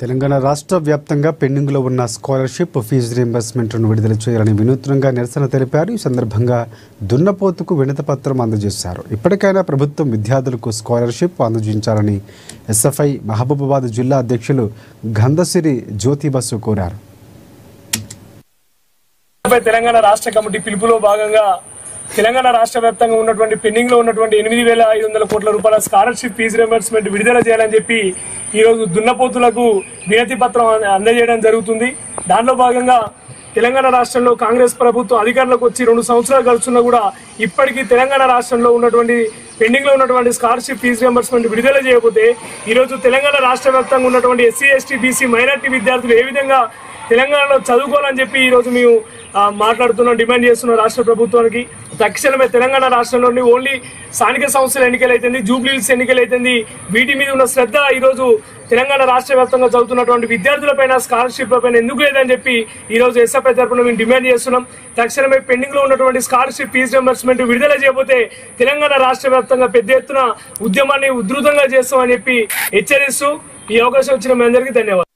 తెలంగాణ రాష్ట్ర వ్యాప్తంగా పెండింగ్లో ఉన్న స్కాలర్షిప్ ఫీజు రీయింబర్స్మెంట్ను విడుదల చేయాలని వినూత్నంగా నిరసన తెలిపారు. ఈ సందర్భంగా దున్నపోతుకు వినతిపత్రం అందజేశారు. ఇప్పటికైనా ప్రభుత్వం విద్యార్థులకు స్కాలర్షిప్ అందజేయించాలని ఎస్ఎఫ్ఐ మహబూబాబాద్ జిల్లా అధ్యక్షులు గంధసిరి జ్యోతి బసు కోరారు. తెలంగాణ రాష్ట్ర కమిటీ పిలుపులో భాగంగా తెలంగాణ రాష్ట్ర వ్యాప్తంగా ఉన్నటువంటి పెండింగ్ లో ఉన్నటువంటి 8,500 కోట్ల రూపాయల స్కాలర్షిప్ ఫీజు రీయింబర్స్మెంట్ విడుదల చేయాలని చెప్పి ఈ రోజు దున్నపోతులకు వినతి పత్రం అందజేయడం జరుగుతుంది. దానిలో భాగంగా తెలంగాణ రాష్ట్రంలో కాంగ్రెస్ ప్రభుత్వం అధికారంలోకి వచ్చి 2 సంవత్సరాలు గడుస్తున్నా కూడా ఇప్పటికీ తెలంగాణ రాష్ట్రంలో ఉన్నటువంటి పెండింగ్ లో ఉన్నటువంటి స్కాలర్షిప్ ఫీజు రీయింబర్స్మెంట్ విడుదల చేయకపోతే ఈ రోజు తెలంగాణ రాష్ట్ర వ్యాప్తంగా ఉన్నటువంటి ఎస్సీ, ఎస్టీ, బీసీ, మైనార్టీ విద్యార్థులు ఏ విధంగా తెలంగాణలో చదువుకోవాలని చెప్పి ఈ రోజు మేము మాట్లాడుతున్నాం, డిమాండ్ చేస్తున్నాం రాష్ట్ర ప్రభుత్వానికి. తక్షణమే తెలంగాణ రాష్ట్రంలోని ఓన్లీ స్థానిక సంస్థల ఎన్నికలైతుంది, జూబ్లీహిల్స్ ఎన్నికలైతుంది, వీటి మీద ఉన్న శ్రద్ధ ఈ రోజు తెలంగాణ రాష్ట్ర వ్యాప్తంగా చదువుతున్నటువంటి విద్యార్థులపైన స్కాలర్షిప్ల పైన ఎందుకు లేదని చెప్పి ఈ రోజు ఎస్ఎఫ్ఐ తరఫున మేము డిమాండ్ చేస్తున్నాం. తక్షణమే పెండింగ్ లో ఉన్నటువంటి స్కాలర్షిప్ ఫీజు రీయింబర్స్మెంట్ విడుదల చేయకపోతే తెలంగాణ రాష్ట్ర వ్యాప్తంగా పెద్ద ఎత్తున ఉద్యమాన్ని ఉధృతంగా చేస్తామని చెప్పి హెచ్చరిస్తూ ఈ అవకాశం ఇచ్చిన మీ అందరికీ ధన్యవాదాలు.